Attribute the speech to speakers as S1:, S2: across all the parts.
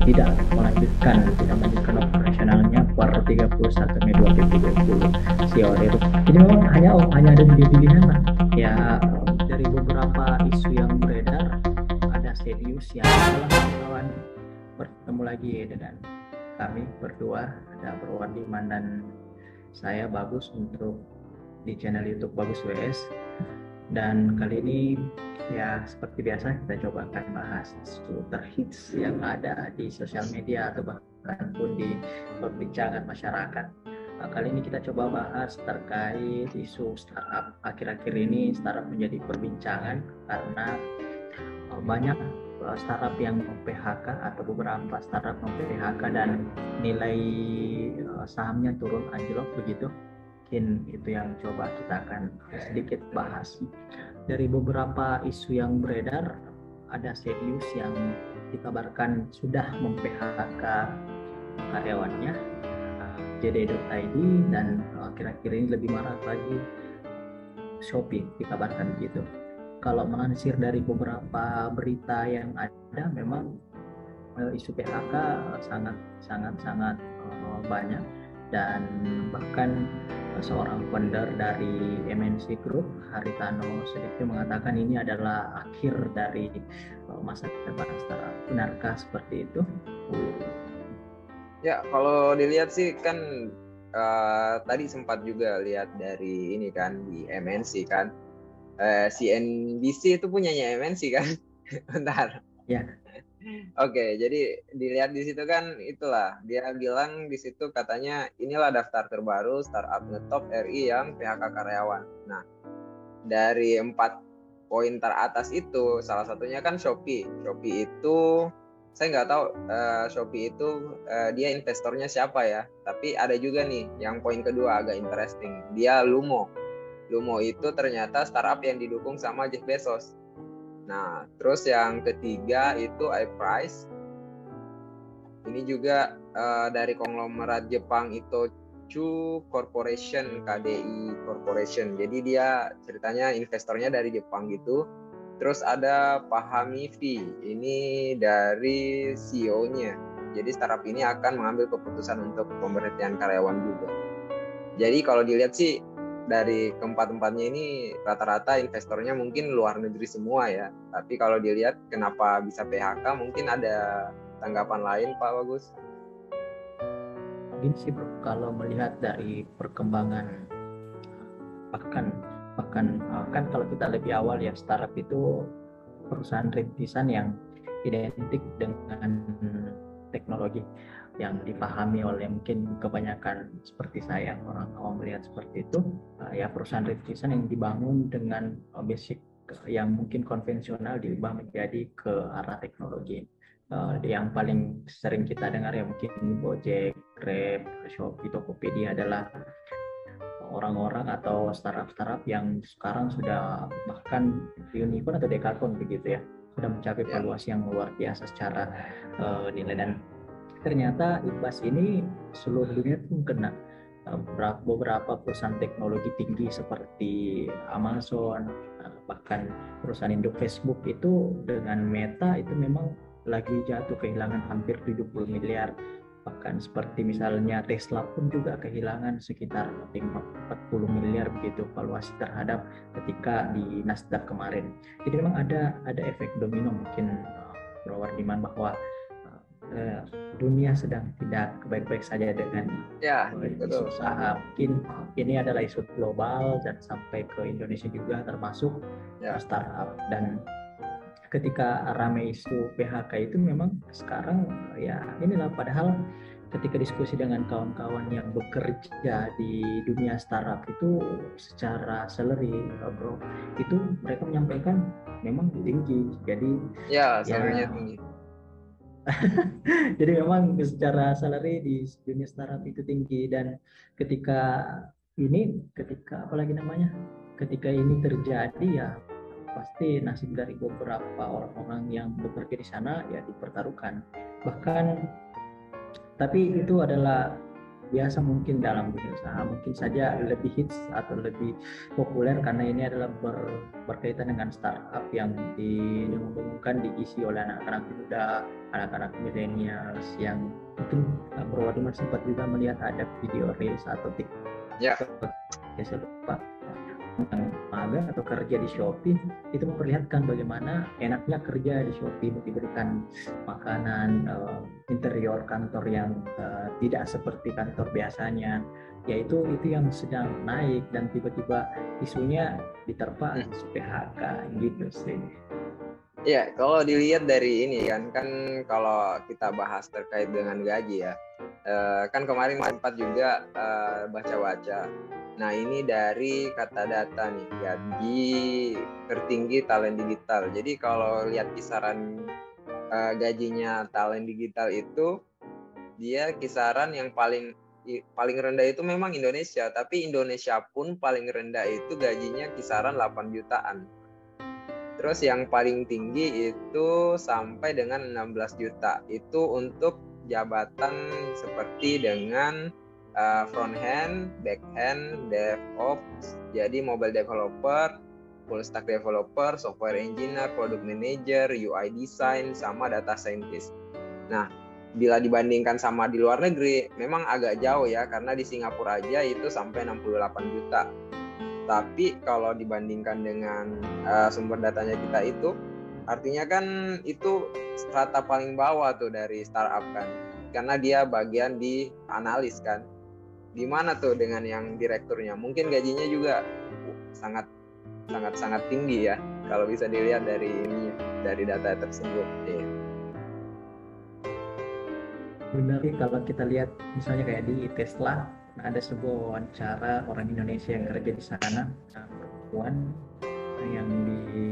S1: tidak melanjutkan operasionalnya kuartal 31 Mei 2020 si Oreo. Jadi memang hanya ada dua pilihan lah. Ya, dari beberapa isu yang beredar, ada serius yang salah kawan bertemu lagi dengan kami berdua, ada Bro Wardiman dan saya Bagus untuk di channel YouTube Bagus WS. Dan kali ini ya seperti biasa kita coba akan bahas isu terhits yang ada di sosial media atau bahkan pun di perbincangan masyarakat. Kali ini kita coba bahas terkait isu startup. Akhir-akhir ini startup menjadi perbincangan karena banyak startup yang PHK atau beberapa startup PHK dan nilai sahamnya turun anjlok begitu. Mungkin itu yang coba kita akan sedikit bahas. Dari beberapa isu yang beredar, ada serius yang dikabarkan sudah mem-PHK karyawannya JD.id, dan akhir-akhir ini lebih marak lagi Shopee dikabarkan begitu. Kalau melansir dari beberapa berita yang ada, memang isu PHK sangat banyak, dan bahkan seorang founder dari MNC Group, Haritano Sudipto, mengatakan ini adalah akhir dari masa depan startup. Benarkah seperti itu?
S2: Ya, kalau dilihat sih kan tadi sempat juga lihat dari ini kan di MNC kan, CNBC itu punyanya MNC kan. Bentar.
S1: Ya.
S2: Oke, jadi dilihat di situ kan itulah dia bilang di situ katanya inilah daftar terbaru startup ngetop RI yang PHK karyawan. Nah, dari 4 poin teratas itu salah satunya kan Shopee. Shopee itu saya nggak tahu Shopee itu dia investornya siapa ya. Tapi ada juga nih yang poin kedua agak interesting. Dia Lumo. Lumo itu ternyata startup yang didukung sama Jeff Bezos. Nah, terus yang ketiga itu iPrice. Ini juga dari konglomerat Jepang Itochu Corporation, KDI Corporation. Jadi dia ceritanya investornya dari Jepang gitu. Terus ada Pahami V, ini dari CEO-nya. Jadi startup ini akan mengambil keputusan untuk pemberhentian karyawan juga. Jadi kalau dilihat sih dari keempat-empatnya ini rata-rata investornya mungkin luar negeri semua ya. Tapi kalau dilihat kenapa bisa PHK, mungkin ada tanggapan lain Pak Bagus?
S1: Mungkin sih bro, kalau melihat dari perkembangan bahkan kan kalau kita lebih awal ya, startup itu perusahaan rintisan yang identik dengan teknologi yang dipahami oleh mungkin kebanyakan seperti saya, orang awam melihat seperti itu. Ya, perusahaan rintisan yang dibangun dengan basic yang mungkin konvensional diubah menjadi ke arah teknologi. Yang paling sering kita dengar ya mungkin Gojek, Grab, Shopee, Tokopedia adalah orang-orang atau startup yang sekarang sudah bahkan unicorn atau decacorn begitu ya, sudah mencapai valuasi yang luar biasa secara nilai. Dan ternyata imbas ini seluruh dunia pun kena. Beberapa perusahaan teknologi tinggi seperti Amazon, bahkan perusahaan induk Facebook itu dengan Meta itu memang lagi jatuh, kehilangan hampir 70 miliar. Bahkan seperti misalnya Tesla pun juga kehilangan sekitar 40 miliar begitu valuasi terhadap ketika di Nasdaq kemarin. Jadi memang ada efek domino mungkin Bro Wardiman, bahwa dunia sedang tidak baik-baik saja dengan isu saham. Mungkin ini adalah isu global dan sampai ke Indonesia juga termasuk startup. Dan ketika ramai isu PHK itu memang sekarang ya inilah, padahal ketika diskusi dengan kawan-kawan yang bekerja di dunia startup itu secara salary bro, itu mereka menyampaikan memang tinggi. Jadi
S2: salary-nya tinggi.
S1: Jadi memang secara salary di dunia startup itu tinggi, dan ketika ini terjadi ya pasti nasib dari beberapa orang-orang yang bekerja di sana ya dipertaruhkan. Bahkan tapi itu adalah biasa mungkin dalam dunia usaha, mungkin saja lebih hits atau lebih populer karena ini adalah berkaitan dengan startup yang diumumkan diisi oleh anak-anak muda, anak-anak milenials yang mungkin Bro Wadiman sempat juga melihat ada video reels atau TikTok.
S2: Ya.
S1: Saya lupa yang magang atau kerja di Shopee, itu memperlihatkan bagaimana enaknya kerja di Shopee, diberikan makanan, interior kantor yang tidak seperti kantor biasanya, yaitu itu yang sedang naik dan tiba-tiba isunya diterpa PHK gitu sih.
S2: Ya, kalau dilihat dari ini kan kalau kita bahas terkait dengan gaji ya, kan kemarin sempat juga baca-baca. Nah, ini dari kata data nih, gaji tertinggi talent digital. Jadi kalau lihat kisaran gajinya talent digital itu, dia kisaran yang paling rendah itu memang Indonesia, tapi Indonesia pun paling rendah itu gajinya kisaran 8 jutaan. Terus yang paling tinggi itu sampai dengan 16 juta. Itu untuk jabatan seperti dengan front hand, back hand, DevOps, jadi mobile developer, full stack developer, software engineer, product manager, UI design, sama data scientist. Nah, bila dibandingkan sama di luar negeri, memang agak jauh ya, karena di Singapura aja itu sampai 68 juta. Tapi kalau dibandingkan dengan sumber datanya kita itu, artinya kan itu strata paling bawah tuh dari startup kan, karena dia bagian di analis kan. Gimana tuh dengan yang direkturnya? Mungkin gajinya juga sangat tinggi ya, kalau bisa dilihat dari ini, dari data tersebut.
S1: Benar sih, kalau kita lihat misalnya kayak di Tesla, ada sebuah wawancara orang Indonesia yang kerja di sana, perempuan yang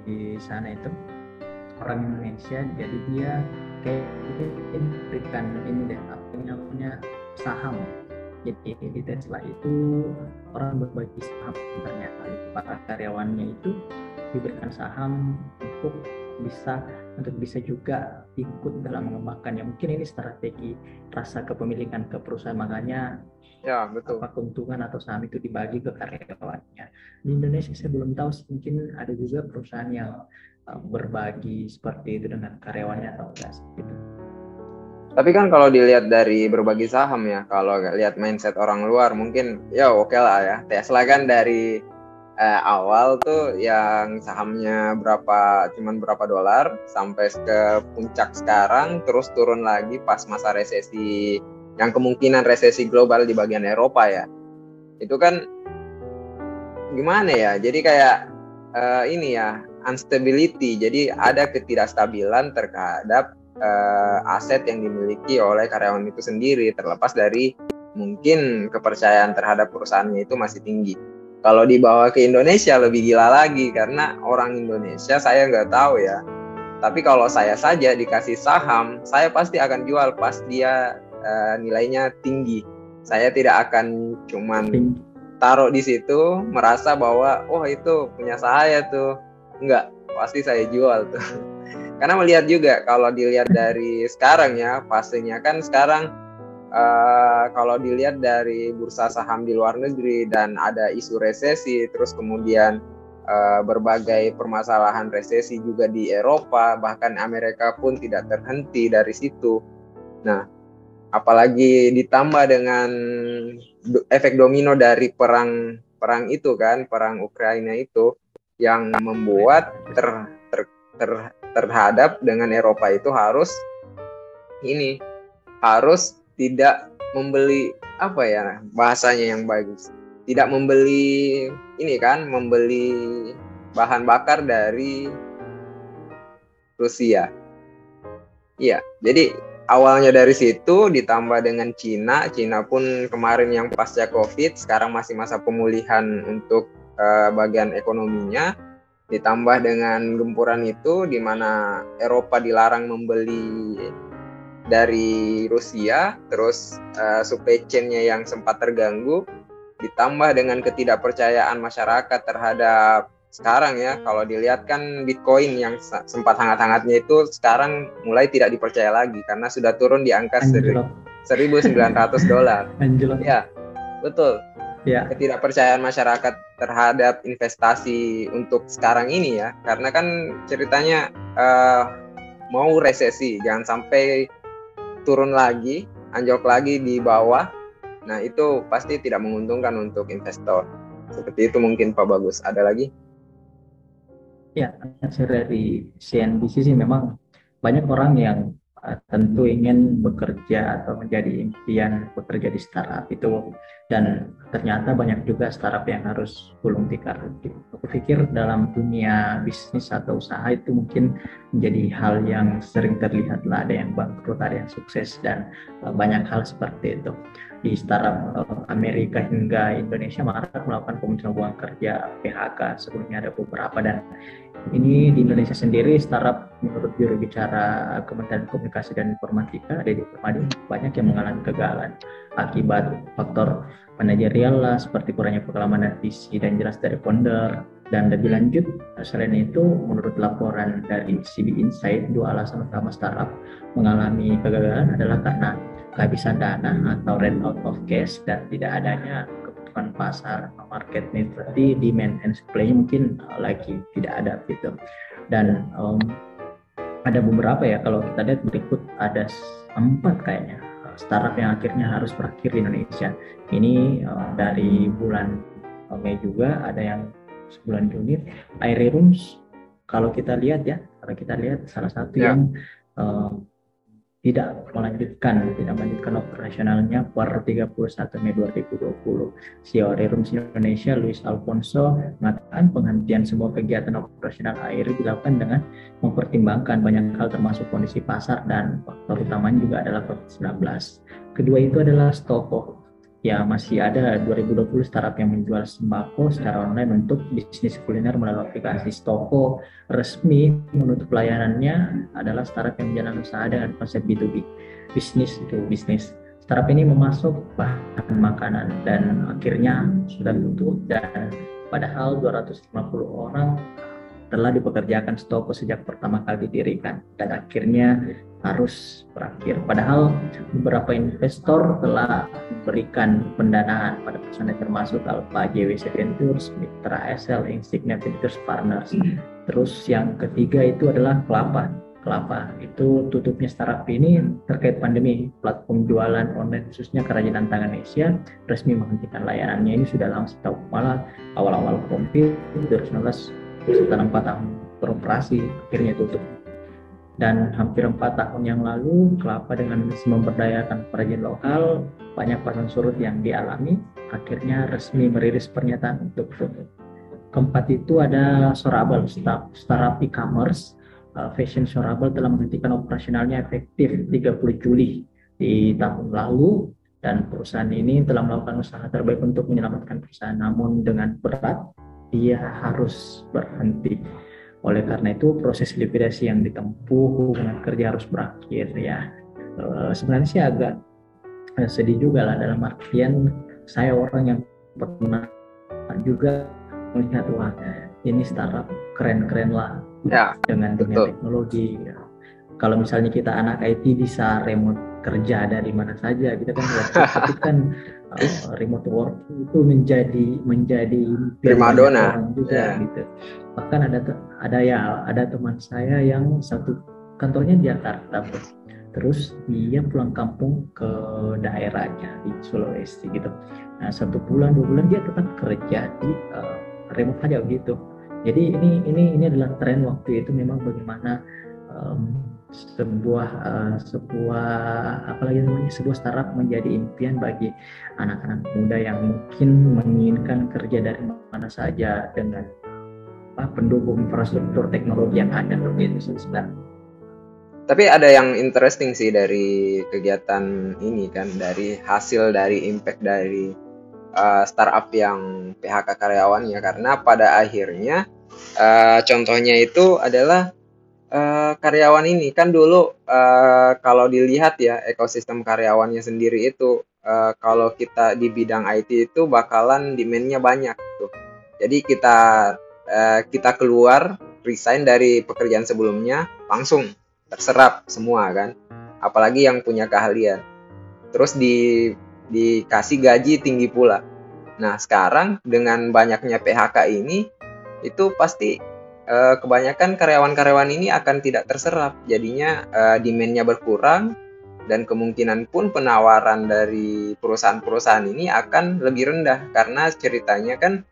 S1: di sana itu orang Indonesia, jadi dia kayak berikan ini deh, apa namanya, saham. Jadi di Tesla itu orang berbagi saham, ternyata para karyawannya itu diberikan saham untuk bisa juga ikut dalam mengembangkannya. Mungkin ini strategi rasa kepemilikan ke perusahaan, makanya
S2: ya betul,
S1: apa keuntungan atau saham itu dibagi ke karyawannya. Di Indonesia saya belum tahu, mungkin ada juga perusahaan yang berbagi seperti itu dengan karyawannya atau enggak gitu.
S2: Tapi kan kalau dilihat dari berbagi saham ya, kalau lihat mindset orang luar mungkin ya oke lah ya. Tesla kan dari awal tuh yang sahamnya cuman berapa dolar sampai ke puncak sekarang, terus turun lagi pas masa resesi, yang kemungkinan resesi global di bagian Eropa ya. Itu kan gimana ya? Jadi kayak ini ya, instability. Jadi ada ketidakstabilan terhadap aset yang dimiliki oleh karyawan itu sendiri, terlepas dari mungkin kepercayaan terhadap perusahaannya itu masih tinggi. Kalau dibawa ke Indonesia lebih gila lagi, karena orang Indonesia saya nggak tahu ya, tapi kalau saya saja dikasih saham, saya pasti akan jual pas dia nilainya tinggi. Saya tidak akan cuman taruh di situ merasa bahwa oh itu punya saya tuh, enggak, pasti saya jual tuh. Karena melihat juga kalau dilihat dari sekarang ya, fasenya kan sekarang kalau dilihat dari bursa saham di luar negeri dan ada isu resesi, terus kemudian berbagai permasalahan resesi juga di Eropa, bahkan Amerika pun tidak terhenti dari situ. Nah, apalagi ditambah dengan efek domino dari perang itu kan, perang Ukraina itu, yang membuat terhadap dengan Eropa itu harus tidak membeli, apa ya bahasanya yang bagus, tidak membeli bahan bakar dari Rusia. Iya, jadi awalnya dari situ ditambah dengan Cina pun kemarin yang pasca COVID, sekarang masih masa pemulihan untuk bagian ekonominya. Ditambah dengan gempuran itu, di mana Eropa dilarang membeli dari Rusia, terus supply chain-nya yang sempat terganggu, ditambah dengan ketidakpercayaan masyarakat terhadap sekarang ya, kalau dilihat kan Bitcoin yang sempat hangat-hangatnya itu sekarang mulai tidak dipercaya lagi karena sudah turun di angka $1.900.
S1: Anjlok.
S2: Ya, betul.
S1: Ya,
S2: Ketidakpercayaan masyarakat terhadap investasi untuk sekarang ini ya, karena kan ceritanya mau resesi, jangan sampai turun lagi, anjlok lagi di bawah. Nah, itu pasti tidak menguntungkan untuk investor. Seperti itu mungkin Pak Bagus. Ada lagi?
S1: ya, hasil dari CNBC sih memang banyak orang yang tentu ingin bekerja atau menjadi impian bekerja di startup itu, dan ternyata banyak juga startup yang harus gulung tikar. Aku pikir dalam dunia bisnis atau usaha itu mungkin menjadi hal yang sering terlihat lah, ada yang bangkrut, ada yang sukses, dan banyak hal seperti itu. Di startup Amerika hingga Indonesia marak melakukan pemutusan hubungan kerja PHK, sebelumnya ada beberapa, dan ini di Indonesia sendiri startup menurut juru bicara Kementerian Komunikasi dan Informatika Dedy Permadi banyak yang mengalami kegagalan akibat faktor manajerial lah, seperti kurangnya pengalaman dan visi dan jelas dari founder. Dan lebih lanjut, selain itu menurut laporan dari CB Insight, dua alasan utama startup mengalami kegagalan adalah karena kehabisan dana atau ran out of cash dan tidak adanya kebutuhan pasar, market need, berarti demand and supply mungkin lagi tidak ada gitu. Dan ada beberapa ya, kalau kita lihat berikut ada 4 kayaknya startup yang akhirnya harus berakhir di Indonesia. Ini dari bulan Mei juga ada yang sebulan Juni. Airi Rooms, kalau kita lihat salah satu yang tidak melanjutkan operasionalnya per 31 Mei 2020. CEO Airi Rooms Indonesia, Luis Alfonso, mengatakan penghentian semua kegiatan operasional Airi dilakukan dengan mempertimbangkan banyak hal termasuk kondisi pasar, dan faktor utamanya juga adalah COVID-19. Kedua itu adalah Stoko. Ya, masih ada 2020 startup yang menjual sembako secara online untuk bisnis kuliner melalui aplikasi Stoko. Resmi menutup layanannya adalah startup yang menjalankan usaha dengan konsep B2B, bisnis to bisnis. Startup ini memasuk bahan makanan dan akhirnya sudah tutup, dan padahal 250 orang telah dipekerjakan Stoko sejak pertama kali didirikan dan akhirnya harus berakhir. Padahal beberapa investor telah memberikan pendanaan pada perusahaan termasuk Alpha JWC Ventures, Mitra SL, Insignia Ventures Partners. Terus yang ketiga itu adalah Kelapa itu tutupnya startup ini terkait pandemi. Platform jualan online khususnya kerajinan tangan Asia resmi menghentikan layanannya. Ini sudah lama setahu, malah awal-awal COVID 2019 setelah 4 tahun beroperasi akhirnya tutup. Dan hampir 4 tahun yang lalu Kelapa dengan misi memberdayakan perajin lokal, banyak pasang surut yang dialami, akhirnya resmi merilis pernyataan untuk tutup. Keempat itu ada Sorable, startup e-commerce fashion. Sorable telah menghentikan operasionalnya efektif 30 Juli di tahun lalu, dan perusahaan ini telah melakukan usaha terbaik untuk menyelamatkan perusahaan, namun dengan berat dia harus berhenti. Oleh karena itu proses likuidasi yang ditempuh, hubungan kerja harus berakhir ya. Sebenarnya sih agak sedih juga lah, dalam artian saya orang yang pernah juga melihat, wah ini startup keren-keren lah ya, dengan dunia teknologi ya. Kalau misalnya kita anak IT bisa remote kerja dari mana saja, kita kan waktu kan remote work itu menjadi
S2: primadona
S1: juga gitu. Bahkan ada teman saya yang satu kantornya di Jakarta, terus dia pulang kampung ke daerahnya di Sulawesi gitu. Nah 1 bulan 2 bulan dia tetap kerja di remote aja gitu. Jadi ini adalah tren waktu itu, memang bagaimana sebuah startup menjadi impian bagi anak-anak muda yang mungkin menginginkan kerja dari mana saja dengan pendukung infrastruktur teknologi yang ada begitu sebenarnya.
S2: Tapi ada yang interesting sih dari kegiatan ini kan, dari hasil dari impact dari startup yang PHK karyawan ya, karena pada akhirnya contohnya itu adalah karyawan ini kan dulu kalau dilihat ya ekosistem karyawannya sendiri itu kalau kita di bidang IT itu bakalan demand-nya banyak tuh. Jadi kita keluar resign dari pekerjaan sebelumnya langsung terserap semua kan, apalagi yang punya keahlian. terus dikasih gaji tinggi pula. Nah, sekarang dengan banyaknya PHK ini, itu pasti kebanyakan karyawan-karyawan ini akan tidak terserap. Jadinya demand-nya berkurang, dan kemungkinan pun penawaran dari perusahaan-perusahaan ini akan lebih rendah. Karena ceritanya kan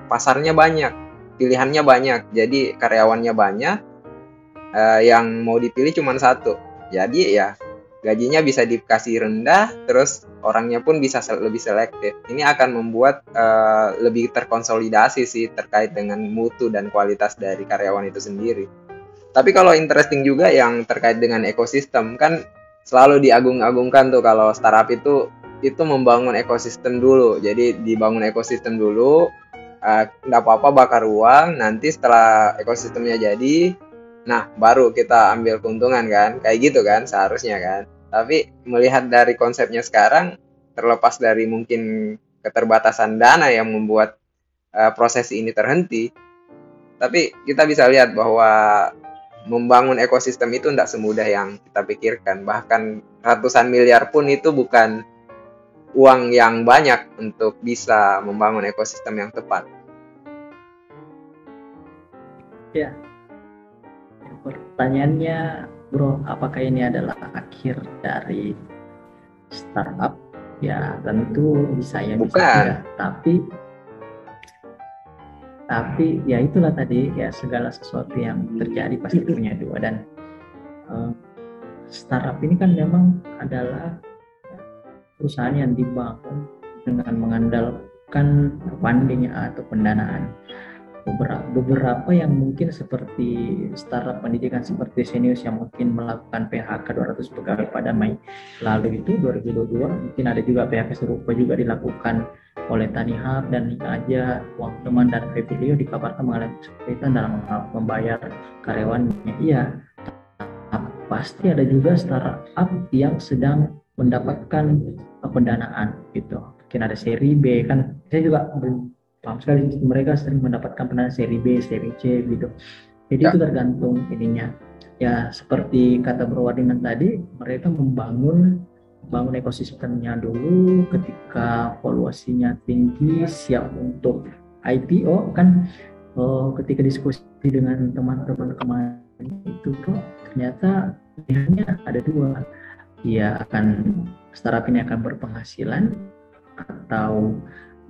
S2: pasarnya banyak, pilihannya banyak. Jadi karyawannya banyak, yang mau dipilih cuma satu. Jadi ya gajinya bisa dikasih rendah, terus orangnya pun bisa lebih selektif. Ini akan membuat lebih terkonsolidasi sih terkait dengan mutu dan kualitas dari karyawan itu sendiri. Tapi kalau interesting juga yang terkait dengan ekosistem, kan selalu diagung-agungkan tuh kalau startup itu membangun ekosistem dulu. Jadi dibangun ekosistem dulu, nggak apa-apa bakar uang, nanti setelah ekosistemnya jadi, nah baru kita ambil keuntungan kan, kayak gitu kan seharusnya kan. Tapi melihat dari konsepnya sekarang, terlepas dari mungkin keterbatasan dana yang membuat proses ini terhenti, tapi kita bisa lihat bahwa membangun ekosistem itu tidak semudah yang kita pikirkan. Bahkan ratusan miliar pun itu bukan uang yang banyak untuk bisa membangun ekosistem yang tepat.
S1: Ya, pertanyaannya bro, apakah ini adalah akhir dari startup? Ya tentu bisa ya, bisa tidak. Tapi ya itulah tadi, ya segala sesuatu yang terjadi pasti punya dua. Dan startup ini kan memang adalah perusahaan yang dibangun dengan mengandalkan funding atau pendanaan. Beberapa yang mungkin seperti startup pendidikan seperti Senius yang mungkin melakukan PHK 200 pegawai pada Mei lalu itu 2022, mungkin ada juga PHK serupa juga dilakukan oleh Tanihub dan Aja, Uang Teman dan Febrilio dikabarkan mengalami kesulitan dalam membayar karyawannya. Iya, pasti ada juga startup yang sedang mendapatkan pendanaan gitu. Mungkin ada seri B, kan saya juga paham sekali mereka sering mendapatkan pendanaan seri B, seri C gitu. Jadi itu tergantung ininya. Ya seperti kata Bro Wardiman tadi, mereka membangun ekosistemnya dulu. Ketika valuasinya tinggi, siap untuk IPO kan. Ketika diskusi dengan teman-teman kemarin itu kok ternyata pilihannya ada dua. Ya startup ini akan berpenghasilan atau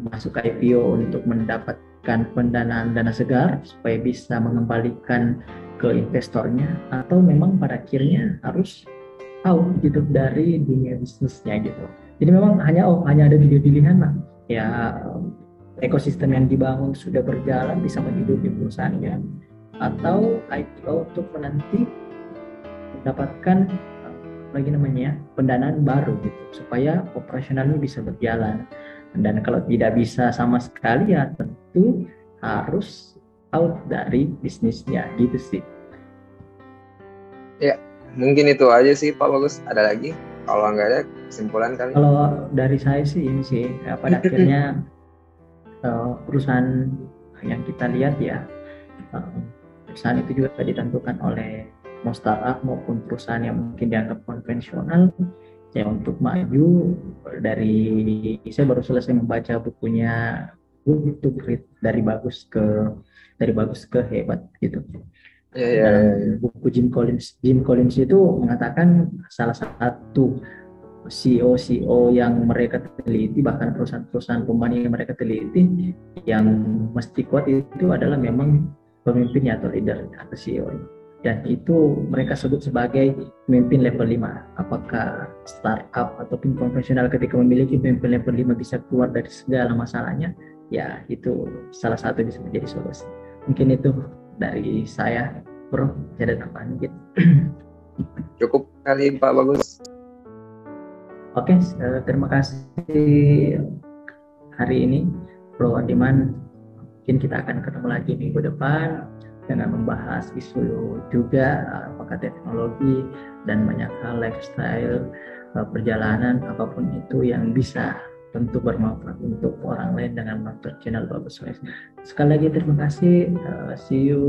S1: masuk IPO untuk mendapatkan pendanaan dana segar supaya bisa mengembalikan ke investornya, atau memang pada akhirnya harus out gitu dari dunia bisnisnya gitu. Jadi memang hanya ada dua pilihan lah. Ya ekosistem yang dibangun sudah berjalan bisa menghidupi perusahaannya, atau IPO untuk menanti mendapatkan pendanaan baru gitu supaya operasionalnya bisa berjalan. Dan kalau tidak bisa sama sekali ya tentu harus out dari bisnisnya gitu sih.
S2: Ya, mungkin itu aja sih Pak Bagus. Ada lagi? Kalau nggak ada kesimpulan kali?
S1: Kalau dari saya sih ini sih, pada akhirnya perusahaan yang kita lihat ya, perusahaan itu juga ditentukan oleh mau startup maupun perusahaan yang mungkin dianggap konvensional. Ya untuk maju, saya baru selesai membaca bukunya Good to Great, dari bagus ke hebat gitu. Dalam buku Jim Collins itu mengatakan salah satu CEO yang mereka teliti, bahkan perusahaan-perusahaan pembanding yang mereka teliti, yang mesti kuat itu adalah memang pemimpinnya atau leader atau CEO. Dan itu mereka sebut sebagai pemimpin level 5. Apakah startup ataupun konvensional ketika memiliki pemimpin level 5 bisa keluar dari segala masalahnya, ya itu salah satu bisa menjadi solusi. Mungkin itu dari saya, Bro. Ada tambahan gitu.
S2: Cukup kali Pak Bagus.
S1: Oke, terima kasih hari ini Bro Wardiman. Mungkin kita akan ketemu lagi minggu depan dengan membahas isu juga apakah teknologi dan banyak hal lifestyle, perjalanan, apapun itu yang bisa tentu bermanfaat untuk orang lain dengan menonton channel Bagus West. Sekali lagi terima kasih, see you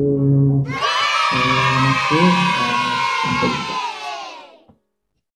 S1: next week, sampai jumpa.